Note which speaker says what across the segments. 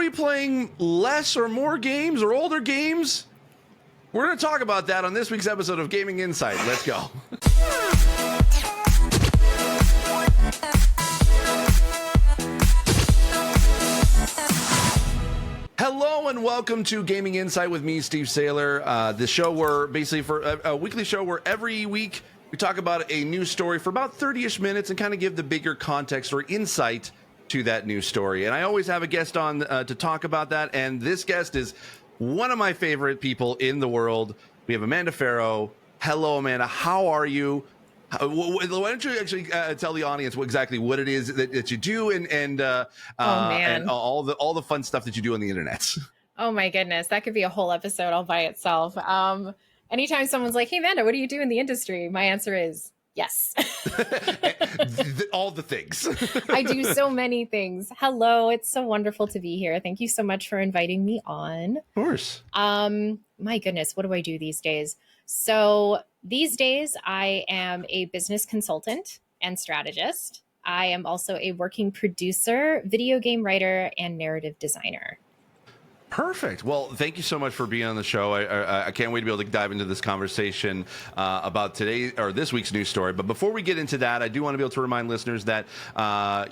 Speaker 1: we playing less or more games or older games? We're going to talk about that on this week's episode of Gaming Insight. Let's go. Hello and welcome to Gaming Insight with me, Steve Saylor. The show where basically for a weekly show where every week we talk about a news story for about 30-ish minutes and kind of give the bigger context or insight to that news story. And I always have a guest on to talk about that. And this guest is one of my favorite people in the world. We have Amanda Farough. Hello, Amanda. How are you? Why don't you actually tell the audience exactly what it is that you do and all the fun stuff that you do on the internet.
Speaker 2: Oh my goodness, that could be a whole episode all by itself. Anytime someone's like, "Hey, Amanda, what do you do in the industry?" My answer is yes.
Speaker 1: All the things.
Speaker 2: I do so many things. Hello, it's so wonderful to be here. Thank you so much for inviting me on.
Speaker 1: Of course.
Speaker 2: My goodness, what do I do these days? So these days, I am a business consultant and strategist. I am also a working producer, video game writer, and narrative designer.
Speaker 1: Perfect. Well, thank you so much for being on the show. I can't wait to be able to dive into this conversation about today or this week's news story. But before we get into that, I do want to be able to remind listeners that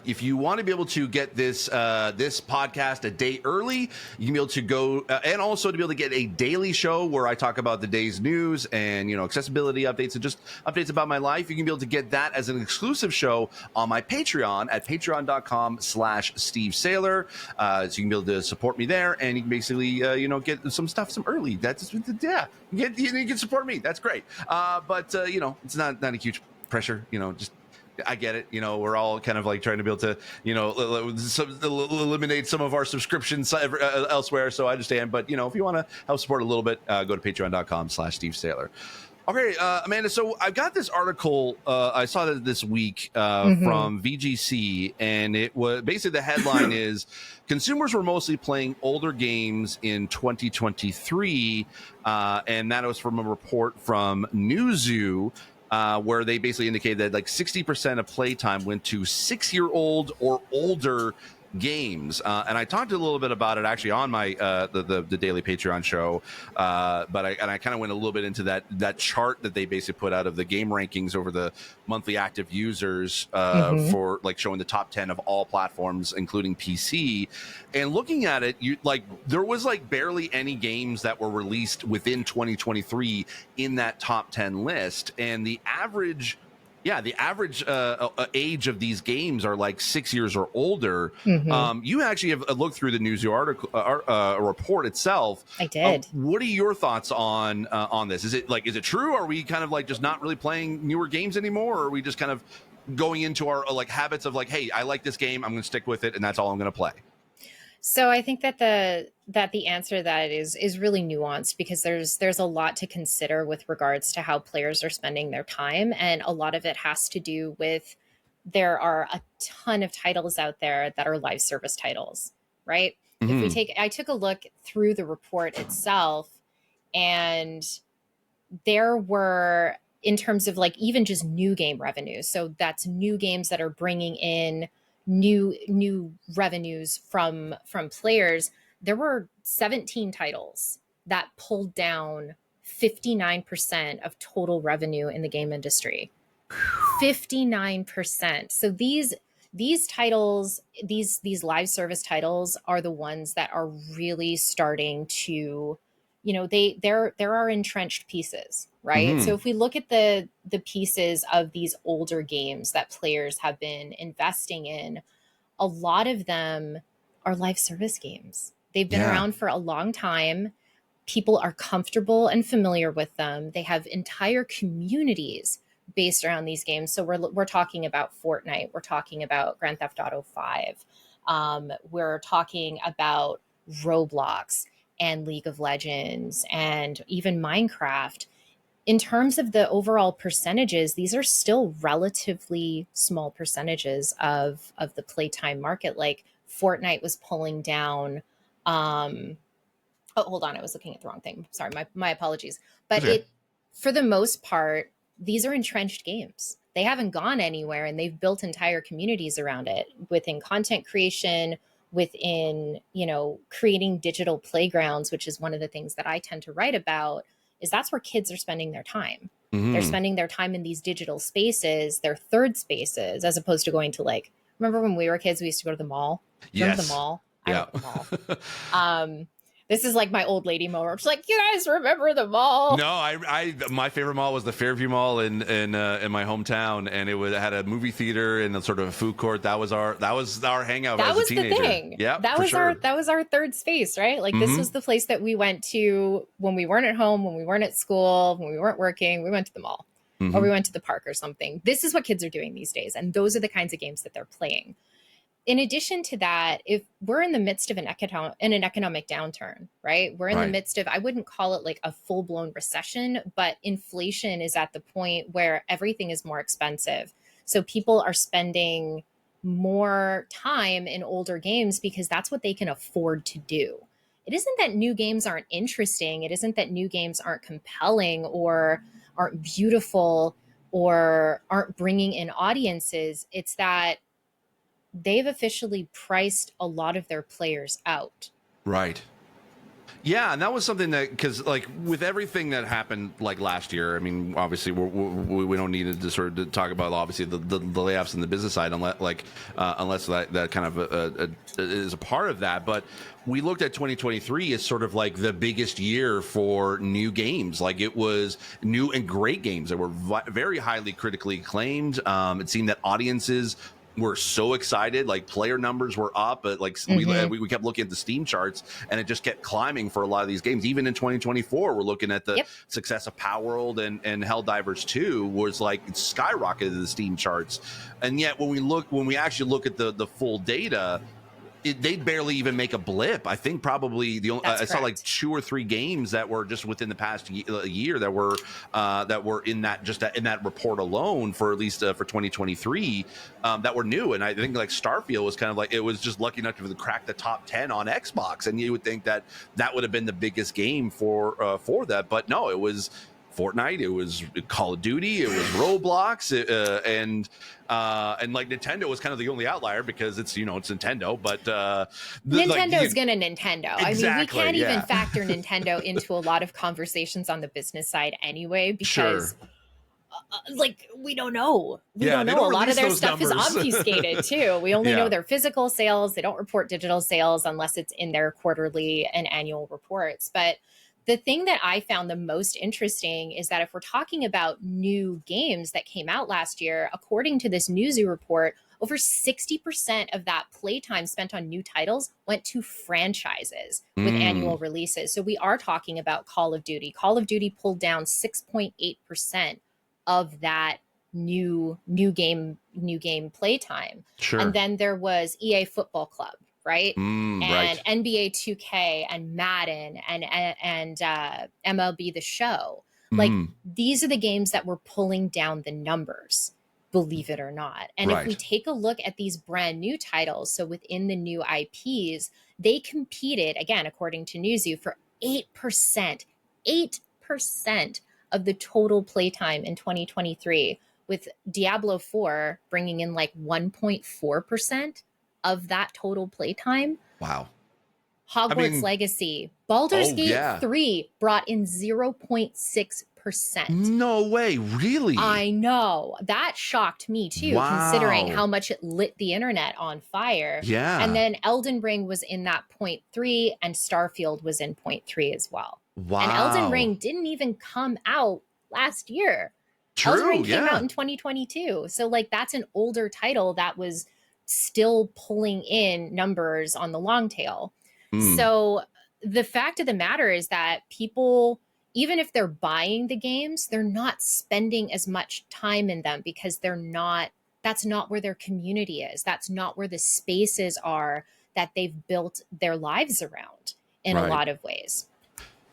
Speaker 1: if you want to be able to get this this podcast a day early, you can be able to go and also to be able to get a daily show where I talk about the day's news and accessibility updates and just updates about my life. You can be able to get that as an exclusive show on my Patreon at patreon.com/Steve Saylor. So you can be able to support me there, and you can basically get some early. That's you can support me. That's great. But it's not a huge pressure. Just I get it. We're all kind of like trying to be able to eliminate some of our subscriptions elsewhere. So I understand. But if you want to help support a little bit, go to patreon.com/Steve Saylor. Okay, Amanda, so I've got this article, I saw that this week from VGC, and it was basically the headline is, consumers were mostly playing older games in 2023, and that was from a report from NewZoo, where they basically indicated that like 60% of playtime went to 6-year-old or older games, and I talked a little bit about it actually on my the daily Patreon show, but I kind of went a little bit into that chart that they basically put out of the game rankings over the monthly active users for like showing the top 10 of all platforms, including PC. And looking at it, there was like barely any games that were released within 2023 in that top 10 list, and the average age of these games are like 6 years or older. You actually have looked through the NewZoo article report itself.
Speaker 2: I did.
Speaker 1: What are your thoughts on this? Is it true? Are we kind of like just not really playing newer games anymore? Or are we just kind of going into our like habits of like, hey, I like this game, I'm going to stick with it, and that's all I'm going to play?
Speaker 2: So I think that the answer to that is really nuanced, because there's a lot to consider with regards to how players are spending their time, and a lot of it has to do with there are a ton of titles out there that are live service titles, right? I took a look through the report itself, and there were, in terms of like even just new game revenue, so that's new games that are bringing in new revenues from players, there were 17 titles that pulled down 59% of total revenue in the game industry. 59%. So these titles, these live service titles are the ones that are really starting to, there are entrenched pieces, right? So if we look at the pieces of these older games that players have been investing in, a lot of them are live service games. They've been around for a long time. People are comfortable and familiar with them. They have entire communities based around these games. So we're talking about Fortnite. We're talking about Grand Theft Auto 5. We're talking about Roblox and League of Legends and even Minecraft. In terms of the overall percentages, these are still relatively small percentages of the playtime market. Like Fortnite was pulling down. Oh, hold on. I was looking at the wrong thing. Sorry, my apologies. But for the most part, these are entrenched games. They haven't gone anywhere, and they've built entire communities around it within content creation, within, creating digital playgrounds, which is one of the things that I tend to write about, is that's where kids are spending their time. They're spending their time in these digital spaces, their third spaces, as opposed to going to, like, remember when we were kids, we used to go to the mall? Remember the mall?
Speaker 1: Yeah.
Speaker 2: I love the mall. This is like my old lady moment. It's like, you guys remember the mall?
Speaker 1: No, my favorite mall was the Fairview Mall in my hometown, and it had a movie theater and a sort of a food court. That was our hangout as a teenager.
Speaker 2: The thing.
Speaker 1: Yeah,
Speaker 2: that was our third space, right? Like this was the place that we went to when we weren't at home, when we weren't at school, when we weren't working. We went to the mall or we went to the park or something. This is what kids are doing these days, and those are the kinds of games that they're playing. In addition to that, if we're in the midst of an economic downturn, right? We're in the midst of, I wouldn't call it like a full-blown recession, but inflation is at the point where everything is more expensive. So people are spending more time in older games because that's what they can afford to do. It isn't that new games aren't interesting. It isn't that new games aren't compelling or aren't beautiful or aren't bringing in audiences. It's that they've officially priced a lot of their players out.
Speaker 1: Right. Yeah, and that was something that, because like with everything that happened like last year, I mean, obviously we don't need to sort of talk about obviously the layoffs in the business side unless that kind of is a part of that. But we looked at 2023 as sort of like the biggest year for new games. Like it was new and great games that were very highly critically acclaimed. It seemed that audiences were so excited, like player numbers were up, but like we kept looking at the Steam charts and it just kept climbing for a lot of these games. Even in 2024, we're looking at the success of Power World and Helldivers 2 was like skyrocketed the Steam charts. And yet when we actually look at the full data, they barely even make a blip. I think probably I saw like 2 or 3 games that were just within the past year that were in that report alone for at least for 2023 that were new. And I think like Starfield was kind of like, it was just lucky enough to crack the top 10 on Xbox, and you would think that would have been the biggest game for that, but no, it was Fortnite, it was Call of Duty, it was Roblox, and like Nintendo was kind of the only outlier because it's Nintendo, but
Speaker 2: Nintendo's gonna Nintendo.
Speaker 1: Exactly,
Speaker 2: I mean, we can't even factor Nintendo into a lot of conversations on the business side anyway, because like we don't know. We don't know. A lot of their stuff is obfuscated too. We only know their physical sales. They don't report digital sales unless it's in their quarterly and annual reports. But the thing that I found the most interesting is that if we're talking about new games that came out last year, according to this NewZoo report, over 60% of that playtime spent on new titles went to franchises with annual releases. So we are talking about Call of Duty. Call of Duty pulled down 6.8% of that new game playtime. Sure. And then there was EA Football Club, right? And NBA 2K and Madden and MLB The Show. Like these are the games that were pulling down the numbers, believe it or not. And if we take a look at these brand new titles, so within the new IPs, they competed, again, according to NewZoo, for 8% of the total playtime in 2023, with Diablo 4 bringing in like 1.4% of that total playtime.
Speaker 1: Wow.
Speaker 2: Hogwarts Legacy, Baldur's Gate 3 brought in 0.6%.
Speaker 1: No way, really?
Speaker 2: I know. That shocked me too, considering how much it lit the internet on fire. Yeah. And then Elden Ring was in that 0.3 and Starfield was in 0.3 as well. Wow. And Elden Ring didn't even come out last year.
Speaker 1: True,
Speaker 2: Elden Ring came out in 2022. So like that's an older title that was still pulling in numbers on the long tail. So the fact of the matter is that people, even if they're buying the games, they're not spending as much time in them because that's not where their community is. That's not where the spaces are that they've built their lives around in a lot of ways.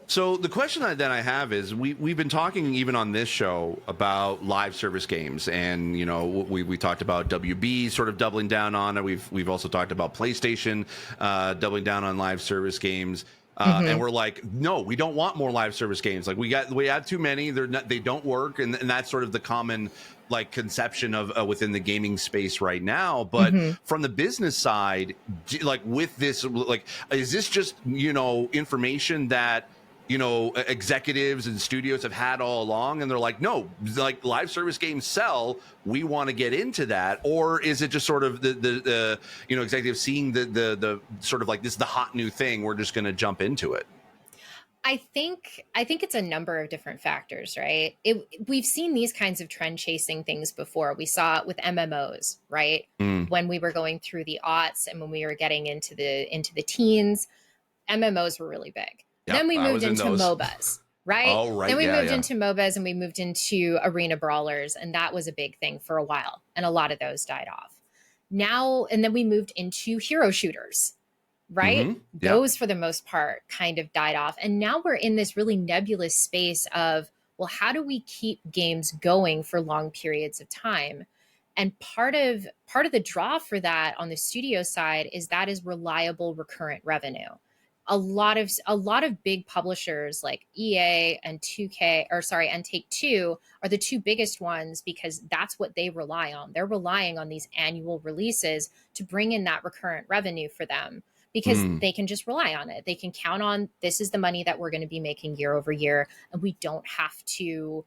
Speaker 1: So the question that I have is, we've been talking even on this show about live service games, and we talked about WB sort of doubling down on it. We've also talked about PlayStation doubling down on live service games, and we're like, no, we don't want more live service games. Like we have too many. They don't work, and that's sort of the common like conception of within the gaming space right now. But from the business side, like with this, like, is this just, you know, information that, you know, executives and studios have had all along, and they're like, no, like live service games sell, we want to get into that? Or is it just sort of the you know, executives seeing the sort of like, this is the hot new thing, we're just going to jump into it?
Speaker 2: I think it's a number of different factors, right? We've seen these kinds of trend chasing things before. We saw it with MMOs, right? When we were going through the aughts and when we were getting into the teens, MMOs were really big.
Speaker 1: Yep,
Speaker 2: then we moved into MOBAs, right?
Speaker 1: Oh, right.
Speaker 2: Then we moved into MOBAs and we moved into arena brawlers, and that was a big thing for a while. And a lot of those died off. Now, and then we moved into hero shooters, right? Those, for the most part, kind of died off. And now we're in this really nebulous space of, well, how do we keep games going for long periods of time? And part of the draw for that on the studio side is reliable recurrent revenue. A lot of big publishers like EA and 2K, or sorry, and Take-Two are the two biggest ones, because that's what they rely on. They're relying on these annual releases to bring in that recurrent revenue for them, because they can just rely on it. They can count on, this is the money that we're going to be making year over year, and we don't have to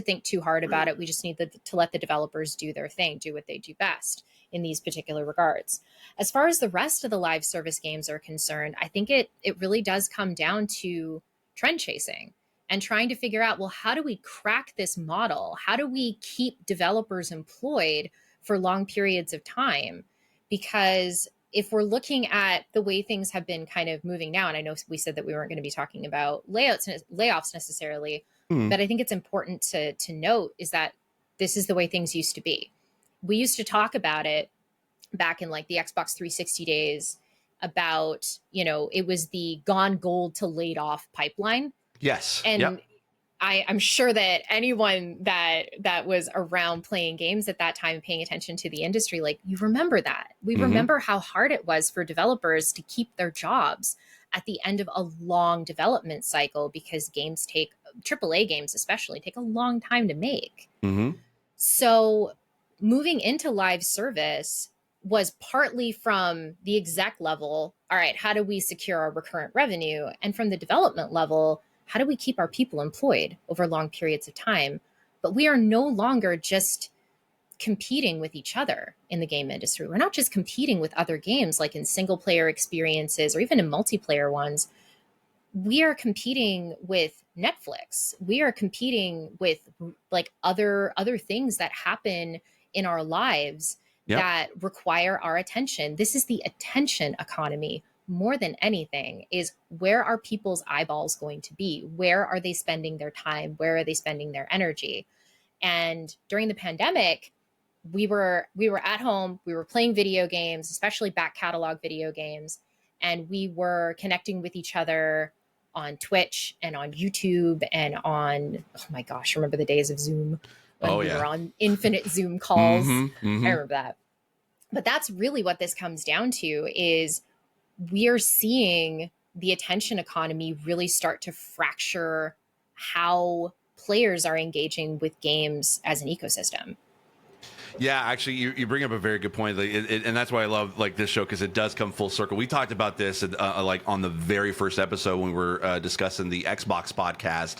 Speaker 2: think too hard about it. We just need to let the developers do their thing, do what they do best in these particular regards. As far as the rest of the live service games are concerned, I think it really does come down to trend chasing and trying to figure out, well, how do we crack this model? How do we keep developers employed for long periods of time? Because if we're looking at the way things have been kind of moving now, and I know we said that we weren't going to be talking about layoffs necessarily, but I think it's important to note is that this is the way things used to be. We used to talk about it back in like the Xbox 360 days about, you know, it was the gone gold to laid off pipeline.
Speaker 1: Yes.
Speaker 2: And I'm sure that anyone that was around playing games at that time, paying attention to the industry, like, you remember that. We remember how hard it was for developers to keep their jobs at the end of a long development cycle, because games AAA games especially take a long time to make. So moving into live service was partly from the exec level. All right, how do we secure our recurrent revenue? And from the development level, how do we keep our people employed over long periods of time? But we are no longer just competing with each other in the game industry. We're not just competing with other games, like in single player experiences or even in multiplayer ones. We are competing with Netflix. We are competing with like other things that happen in our lives that require our attention. This is the attention economy. More than anything, is where are people's eyeballs going to be? Where are they spending their time? Where are they spending their energy? And during the pandemic, we were at home, we were playing video games, especially back catalog video games, and we were connecting with each other on Twitch and on YouTube and on, oh my gosh, remember the days of Zoom when we were on infinite Zoom calls? I remember that. But that's really what this comes down to, is we are seeing the attention economy really start to fracture how players are engaging with games as an ecosystem.
Speaker 1: Yeah, actually, you bring up a very good point, and that's why I love like this show, because it does come full circle. We talked about this like on the very first episode when we were discussing the Xbox podcast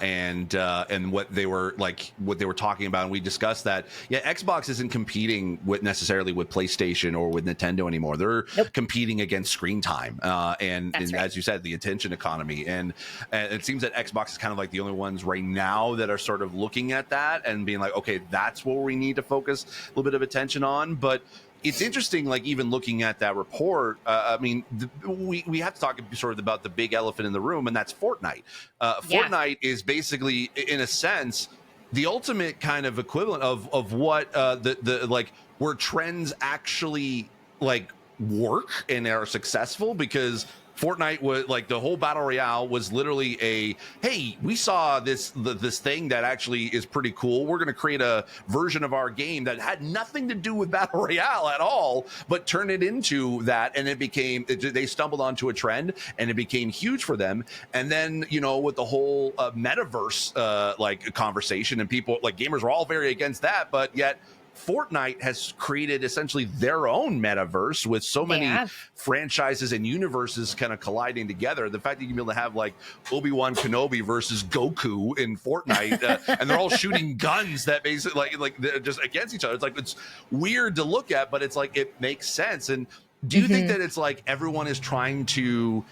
Speaker 1: and what they were talking about, and we discussed that Xbox isn't competing necessarily with PlayStation or with Nintendo anymore. They're competing against screen time and as you said, the attention economy, and it seems that Xbox is kind of like the only ones right now that are sort of looking at that and being like, okay, that's what we need to focus a little bit of attention on. But it's interesting, like even looking at that report, I mean, we have to talk sort of about the big elephant in the room, and that's Fortnite. Fortnite is basically, in a sense, the ultimate kind of equivalent of what the like where trends actually like work and are successful, because Fortnite was like the whole battle royale was literally a, hey, we saw this thing that actually is pretty cool. We're going to create a version of our game that had nothing to do with battle royale at all, but turn it into that. And they stumbled onto a trend and it became huge for them. And then, you know, with the whole metaverse like conversation, and people like gamers were all very against that, but yet Fortnite has created essentially their own metaverse with so many franchises and universes kind of colliding together. The fact that you'll be able to have like Obi-Wan Kenobi versus Goku in Fortnite, and they're all shooting guns that basically like they're just against each other. It's like, it's weird to look at, but it's like, it makes sense. And do you think that it's like everyone is trying to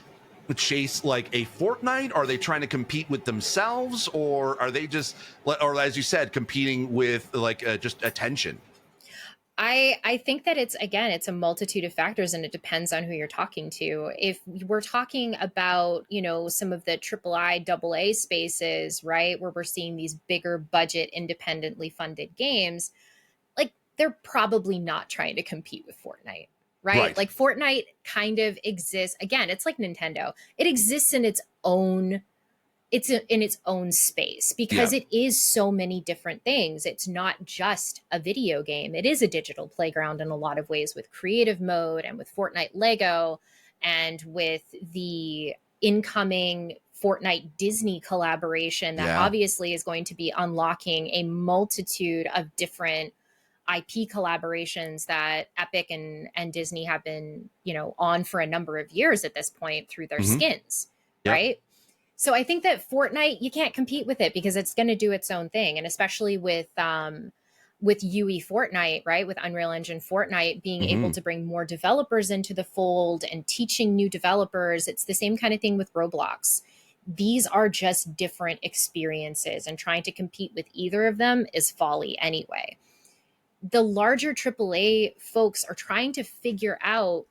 Speaker 1: chase like a Fortnite? Are they trying to compete with themselves, or are they just, or as you said, competing with like just attention?
Speaker 2: I think that it's a multitude of factors, and it depends on who you're talking to. If we're talking about, you know, some of the AAA, AA spaces, right, where we're seeing these bigger budget, independently funded games, like they're probably not trying to compete with Fortnite. Right? Like Fortnite kind of exists. Again, it's like Nintendo. It exists in its own space because it is so many different things. It's not just a video game. It is a digital playground in a lot of ways, with creative mode and with Fortnite Lego and with the incoming Fortnite Disney collaboration that obviously is going to be unlocking a multitude of different IP collaborations that Epic and Disney have been, you know, on for a number of years at this point through their skins, right? So I think that Fortnite, you can't compete with it because it's going to do its own thing. And especially with UE Fortnite, right? With Unreal Engine Fortnite being able to bring more developers into the fold and teaching new developers. It's the same kind of thing with Roblox. These are just different experiences, and trying to compete with either of them is folly anyway. The larger AAA folks are trying to figure out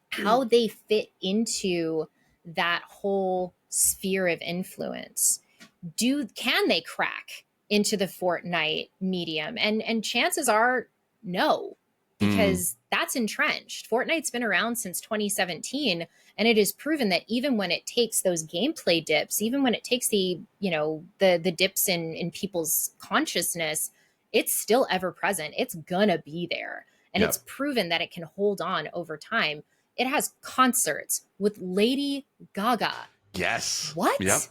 Speaker 2: how they fit into that whole sphere of influence. Can they crack into the Fortnite medium? And chances are no, because that's entrenched. Fortnite's been around since 2017, and it is proven that even when it takes those gameplay dips, even when it takes the dips in people's consciousness, it's still ever present. It's gonna be there. And it's proven that it can hold on over time. It has concerts with Lady Gaga.
Speaker 1: Yes.
Speaker 2: What?
Speaker 1: Yep.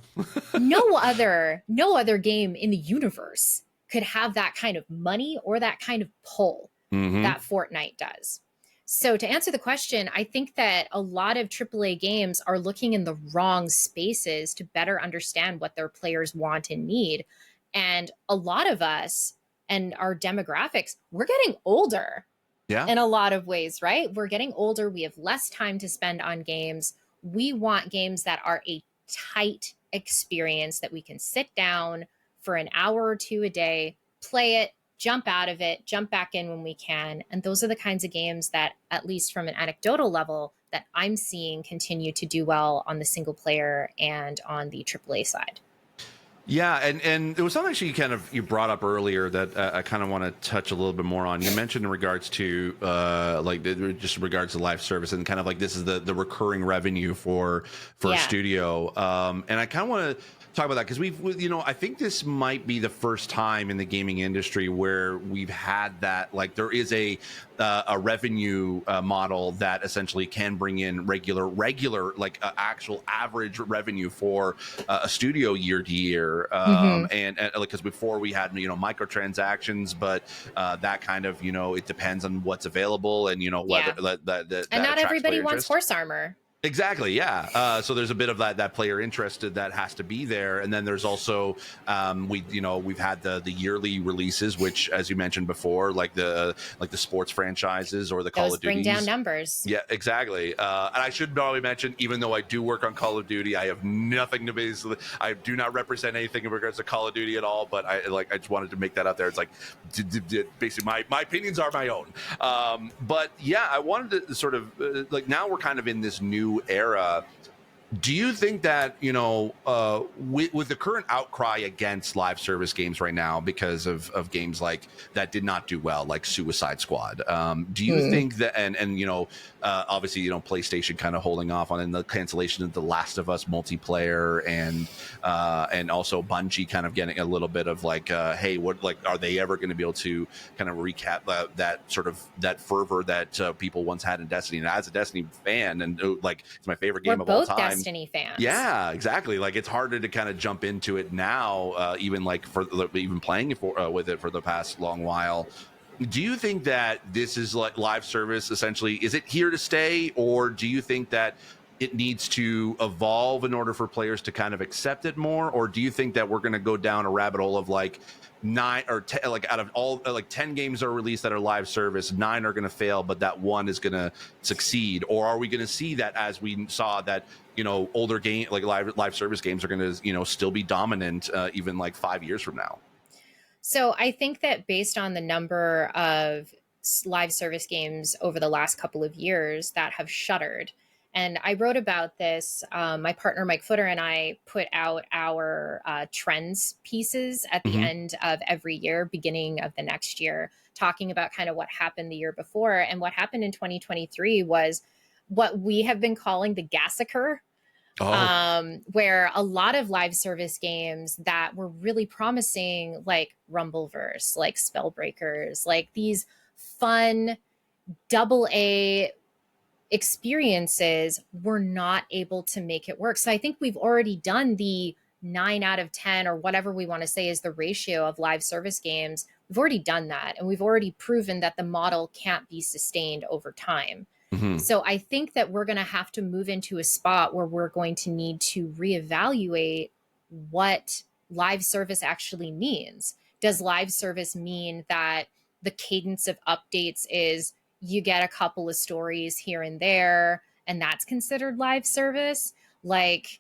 Speaker 2: no other game in the universe could have that kind of money or that kind of pull that Fortnite does. So to answer the question, I think that a lot of AAA games are looking in the wrong spaces to better understand what their players want and need. And a lot of us and our demographics, we're getting older in a lot of ways, right? We're getting older. We have less time to spend on games. We want games that are a tight experience that we can sit down for an hour or two a day, play it, jump out of it, jump back in when we can. And those are the kinds of games that, at least from an anecdotal level, that I'm seeing continue to do well on the single player and on the AAA side.
Speaker 1: Yeah, and there was something actually you brought up earlier that I kind of want to touch a little bit more on. You mentioned in regards to just in regards to live service, and kind of like this is the recurring revenue for a studio, and I kind of want to talk about that because I think this might be the first time in the gaming industry where we've had that, like there is a revenue model that essentially can bring in regular like actual average revenue for a studio year to year, and because before we had microtransactions, but that kind of it depends on what's available and whether that
Speaker 2: and not everybody wants horse armor.
Speaker 1: Exactly. Yeah. So there's a bit of that player interested that has to be there, and then there's also we've had the yearly releases, which, as you mentioned before, like the sports franchises or the Call of Duty.
Speaker 2: Bring down numbers.
Speaker 1: Yeah, exactly. And I should probably mention, even though I do work on Call of Duty, I have nothing to basically. I do not represent anything in regards to Call of Duty at all. But I just wanted to make that out there. It's like basically my opinions are my own. But yeah, I wanted to sort of now we're kind of in this new era Do you think that, with the current outcry against live service games right now because of games like that did not do well, like Suicide Squad, do you think that, and obviously, PlayStation kind of holding off on the cancellation of The Last of Us multiplayer, and also Bungie kind of getting a little bit of like, hey, what, like, are they ever going to be able to kind of recap that sort of that fervor that people once had in Destiny? And as a Destiny fan, and like, it's my favorite game of all time.
Speaker 2: Destiny fans.
Speaker 1: Yeah, exactly. Like, it's harder to kind of jump into it now, even like even playing with it for the past long while. Do you think that this is like live service essentially? Is it here to stay, or do you think that it needs to evolve in order for players to kind of accept it more? Or do you think that we're going to go down a rabbit hole of like 9 or 10, like out of all, like 10 games are released that are live service, 9 are going to fail, but that one is going to succeed? Or are we going to see that, as we saw that, older game, like live service games are going to, still be dominant, even like 5 years from now?
Speaker 2: So I think that based on the number of live service games over the last couple of years that have shuttered, and I wrote about this, my partner Mike Footer and I put out our trends pieces at the end of every year, beginning of the next year, talking about kind of what happened the year before. And what happened in 2023 was what we have been calling the Gassacre. Where a lot of live service games that were really promising, like Rumbleverse, like Spellbreakers, like these fun AA experiences, were not able to make it work. So I think we've already done the 9 out of 10, or whatever we want to say is the ratio of live service games. We've already done that, and we've already proven that the model can't be sustained over time. So I think that we're going to have to move into a spot where we're going to need to reevaluate what live service actually means. Does live service mean that the cadence of updates is you get a couple of stories here and there, and that's considered live service? Like,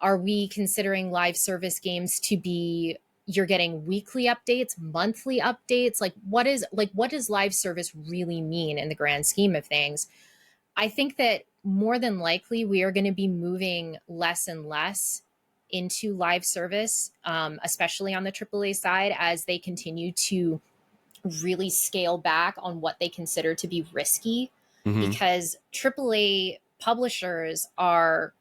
Speaker 2: are we considering live service games to be you're getting weekly updates, monthly updates? Like, what does live service really mean in the grand scheme of things? I think that more than likely we are going to be moving less and less into live service, especially on the AAA side, as they continue to really scale back on what they consider to be risky, because AAA publishers are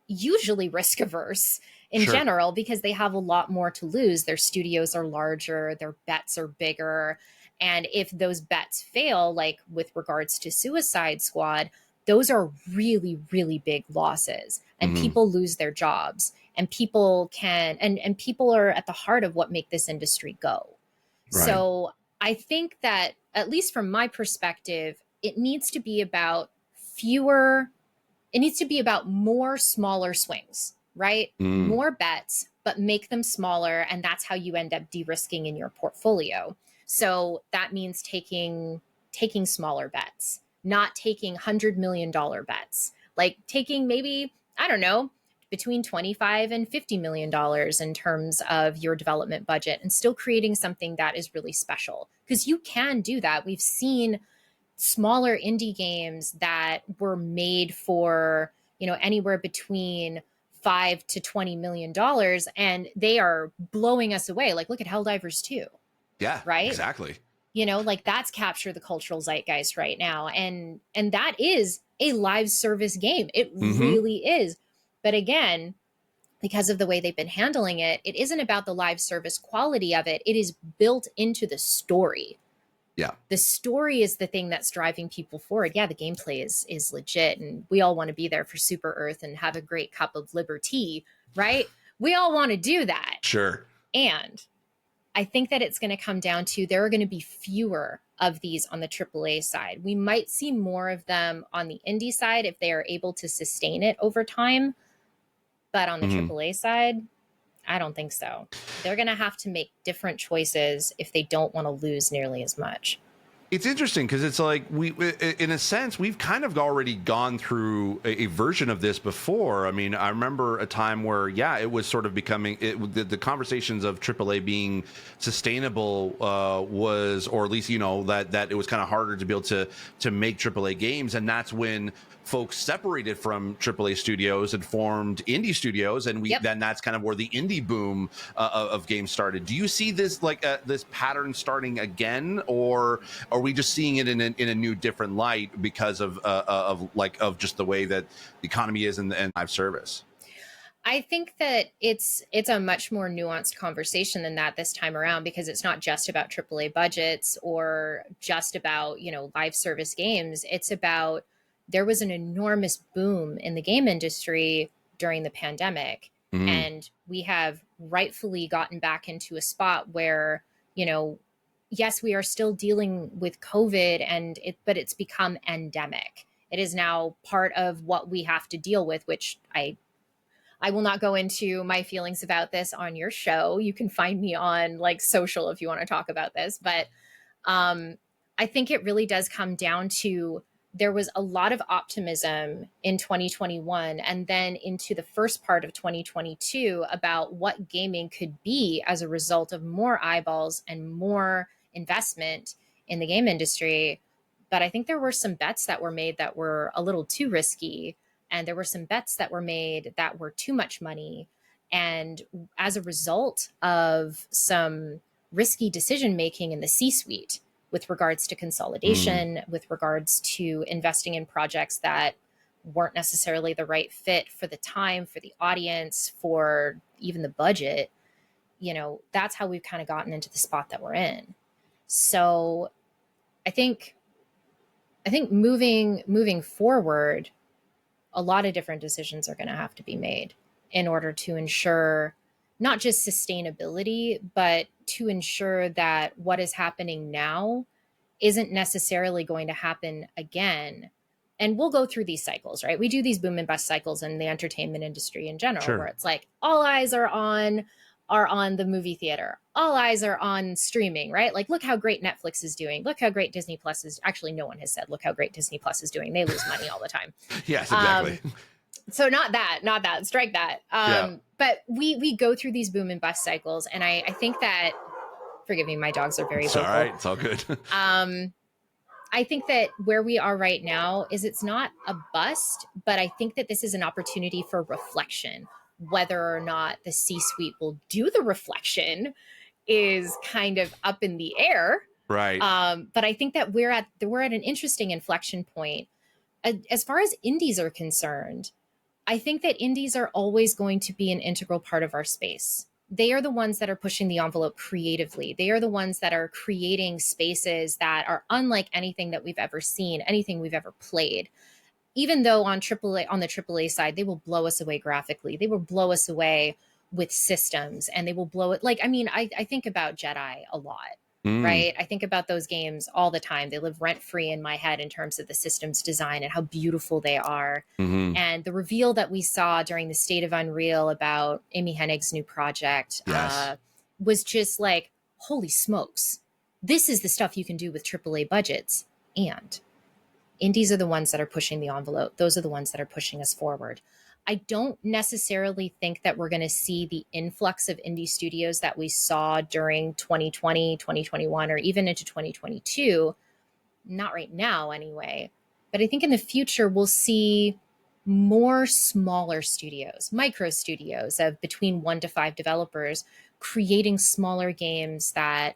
Speaker 2: usually risk averse in general, because they have a lot more to lose. Their studios are larger, their bets are bigger. And if those bets fail, like with regards to Suicide Squad, those are really, really big losses, and people lose their jobs, and people and people are at the heart of what make this industry go. Right. So I think that, at least from my perspective, it needs to be about more smaller swings, right? More bets, but make them smaller. And that's how you end up de-risking in your portfolio. So that means taking smaller bets, not taking $100 million bets, like taking maybe, I don't know, between $25 and $50 million in terms of your development budget, and still creating something that is really special. Because you can do that. We've seen smaller indie games that were made for, anywhere between $5 to $20 million, and they are blowing us away. Like, look at Helldivers 2.
Speaker 1: Yeah,
Speaker 2: right.
Speaker 1: Exactly.
Speaker 2: Like, that's captured the cultural zeitgeist right now. And that is a live service game. It really is. But again, because of the way they've been handling it, it isn't about the live service quality of it. It is built into the story.
Speaker 1: Yeah.
Speaker 2: The story is the thing that's driving people forward. Yeah, the gameplay is legit, and we all want to be there for Super Earth and have a great cup of liberty, right? We all want to do that.
Speaker 1: Sure.
Speaker 2: And I think that it's going to come down to, there are going to be fewer of these on the AAA side. We might see more of them on the indie side if they are able to sustain it over time. But on the AAA side, I don't think so. They're going to have to make different choices if they don't want to lose nearly as much.
Speaker 1: It's interesting because it's like in a sense, we've kind of already gone through a version of this before. I mean, I remember a time where, yeah, it was sort of becoming the conversations of AAA being sustainable was, or at least, you know, that it was kind of harder to be able to make AAA games. And that's when folks separated from AAA studios and formed indie studios, and then that's kind of where the indie boom of games started. Do you see this like this pattern starting again, or are we just seeing it in a new, different light because of just the way that the economy is and live service?
Speaker 2: I think that it's a much more nuanced conversation than that this time around, because it's not just about AAA budgets or just about, you know, live service games. It's about, there was an enormous boom in the game industry during the pandemic. And we have rightfully gotten back into a spot where, you know, yes, we are still dealing with COVID but it's become endemic. It is now part of what we have to deal with, which I will not go into my feelings about this on your show. You can find me on like social if you want to talk about this. But I think it really does come down to, there was a lot of optimism in 2021 and then into the first part of 2022 about what gaming could be as a result of more eyeballs and more investment in the game industry. But I think there were some bets that were made that were a little too risky. And there were some bets that were made that were too much money. And as a result of some risky decision making in the C-suite with regards to consolidation, with regards to investing in projects that weren't necessarily the right fit for the time, for the audience, for even the budget, you know, that's how we've kind of gotten into the spot that we're in. So I think moving forward, a lot of different decisions are going to have to be made in order to ensure not just sustainability, but to ensure that what is happening now isn't necessarily going to happen again. And we'll go through these cycles, right? We do these boom and bust cycles in the entertainment industry in general, where it's like all eyes are on the movie theater. All eyes are on streaming, right? Like, look how great Netflix is doing. Look how great Disney Plus is. Actually, no one has said, look how great Disney Plus is doing. They lose money all the time.
Speaker 1: Yes, exactly.
Speaker 2: So not that, strike that. But we go through these boom and bust cycles. And I think that, forgive me, my dogs are very vocal.
Speaker 1: All right. It's all good.
Speaker 2: I think that where we are right now is, it's not a bust, but I think that this is an opportunity for reflection. Whether or not the C-suite will do the reflection is kind of up in the air.
Speaker 1: Right.
Speaker 2: But I think that we're at an interesting inflection point. As far as indies are concerned, I think that indies are always going to be an integral part of our space. They are the ones that are pushing the envelope creatively. They are the ones that are creating spaces that are unlike anything that we've ever seen, anything we've ever played. Even though on the AAA side, they will blow us away graphically. They will blow us away with systems, and they will blow it. Like, I mean, I think about Jedi a lot, right? I think about those games all the time. They live rent free in my head in terms of the systems design and how beautiful they are. And the reveal that we saw during the State of Unreal about Amy Hennig's new project was just like, holy smokes, this is the stuff you can do with AAA budgets. And indies are the ones that are pushing the envelope. Those are the ones that are pushing us forward. I don't necessarily think that we're going to see the influx of indie studios that we saw during 2020, 2021, or even into 2022. Not right now, anyway. But I think in the future, we'll see more smaller studios, micro studios of between 1 to 5 developers, creating smaller games that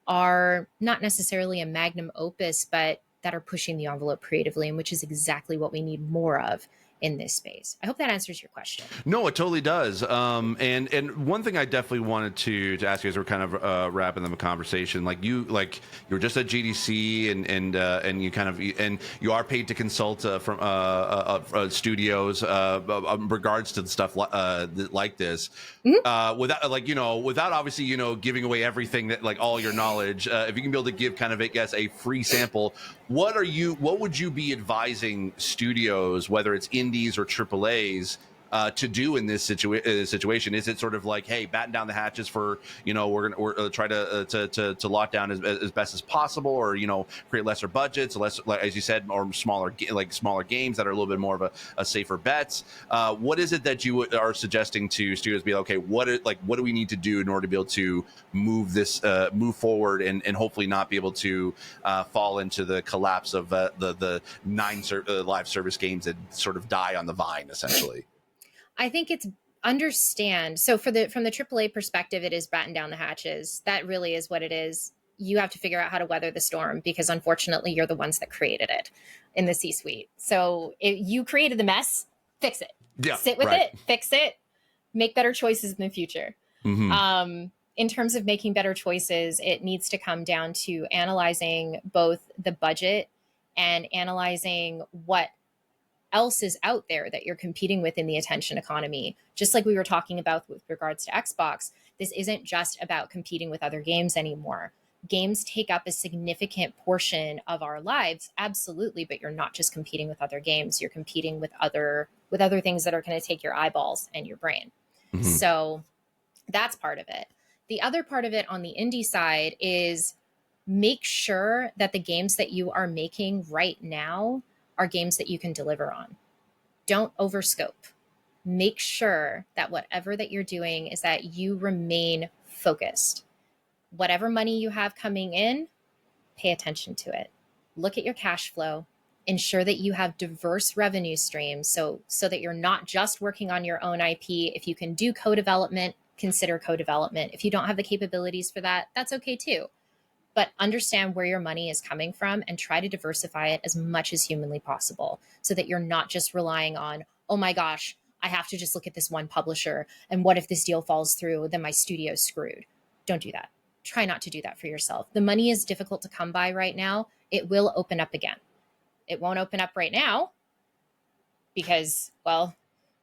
Speaker 2: are not necessarily a magnum opus, but that are pushing the envelope creatively, and which is exactly what we need more of in this space. I hope that answers your question.
Speaker 1: No, it totally does. And one thing I definitely wanted to ask you as we're kind of wrapping up the conversation, like you were just at GDC and you kind of, and you are paid to consult from studios regards to the stuff like this, without obviously giving away everything that, like, all your knowledge. If you can be able to give kind of, I guess, a free sample, what would you be advising studios, whether it's indies or AAAs, to do in this situation? Is it sort of like, hey, batten down the hatches for, we're try to lock down as best as possible, or create lesser budgets, less, like, as you said, or smaller games that are a little bit more of a safer bets? What is it that you are suggesting to studios? Be like, okay, what do we need to do in order to be able to move forward and hopefully not be able to fall into the collapse of the 9 live service games that sort of die on the vine, essentially?
Speaker 2: I think it's understand. So from the AAA perspective, it is batten down the hatches. That really is what it is. You have to figure out how to weather the storm, because unfortunately you're the ones that created it in the C-suite. So if you created the mess, fix it.
Speaker 1: Yeah,
Speaker 2: sit with it, fix it, make better choices in the future. In terms of making better choices, it needs to come down to analyzing both the budget and analyzing what else is out there that you're competing with in the attention economy. Just like we were talking about with regards to Xbox, this isn't just about competing with other games anymore. Games take up a significant portion of our lives, absolutely, but you're not just competing with other games. You're competing with other things that are going to take your eyeballs and your brain. So that's part of it. The other part of it on the indie side is make sure that the games that you are making right now are games that you can deliver on. Don't overscope. Make sure that whatever that you're doing is that you remain focused. Whatever money you have coming in, pay attention to it. Look at your cash flow. Ensure that you have diverse revenue streams so that you're not just working on your own IP. If you can do co-development, consider co-development. If you don't have the capabilities for that, that's okay too. But understand where your money is coming from and try to diversify it as much as humanly possible so that you're not just relying on, oh my gosh, I have to just look at this one publisher. And what if this deal falls through? Then my studio's screwed. Don't do that. Try not to do that for yourself. The money is difficult to come by right now. It will open up again. It won't open up right now because, well,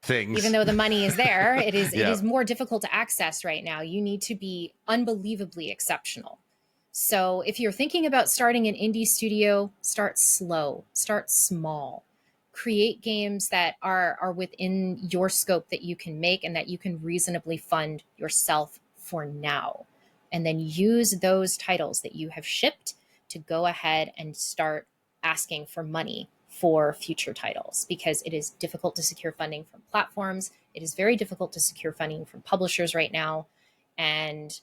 Speaker 2: even though the money is there, it is more difficult to access right now. You need to be unbelievably exceptional. So if you're thinking about starting an indie studio, start slow, start small, create games that are within your scope that you can make and that you can reasonably fund yourself for now. And then use those titles that you have shipped to go ahead and start asking for money for future titles, because it is difficult to secure funding from platforms. It is very difficult to secure funding from publishers right now. And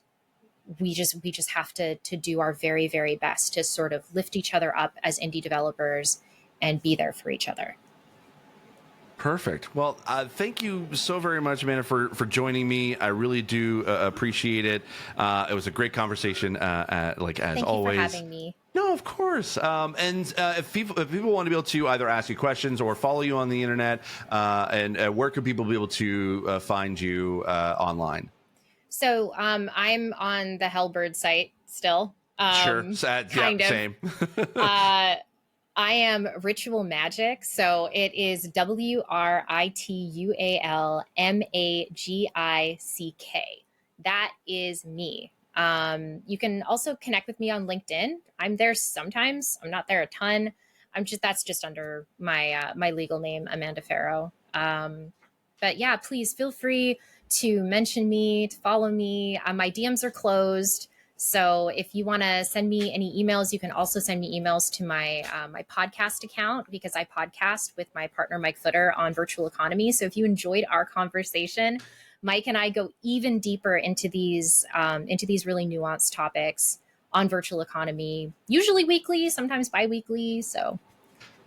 Speaker 2: we just have to do our very, very best to sort of lift each other up as indie developers and be there for each other.
Speaker 1: Perfect. Well, thank you so very much, Amanda, for joining me. I really do appreciate it. It was a great conversation, as always.
Speaker 2: Thank you for having me.
Speaker 1: No, of course. And if people want to be able to either ask you questions or follow you on the internet, and where could people be able to find you online?
Speaker 2: So I'm on the Hellbird site still.
Speaker 1: Sure. Sad.
Speaker 2: Kind of.
Speaker 1: Same.
Speaker 2: I am Ritual Magic. So it is WRITUALMAGICK. That is me. You can also connect with me on LinkedIn. I'm there sometimes. I'm not there a ton. That's just under my my legal name, Amanda Farough. But yeah, please feel free to mention me, to follow me. My DMs are closed. So if you want to send me any emails, you can also send me emails to my my podcast account, because I podcast with my partner, Mike Footer, on Virtual Economy. So if you enjoyed our conversation, Mike and I go even deeper into these really nuanced topics on Virtual Economy, usually weekly, sometimes bi-weekly. So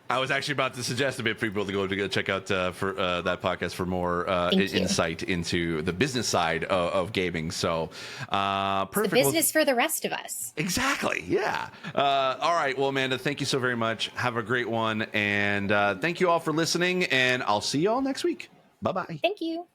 Speaker 1: I was actually about to suggest a bit for people to go check out for that podcast for more insight into the business side of gaming. So perfect.
Speaker 2: It's the business for the rest of us.
Speaker 1: Exactly. Yeah. All right. Well, Amanda, thank you so very much. Have a great one. And thank you all for listening. And I'll see you all next week. Bye-bye.
Speaker 2: Thank you.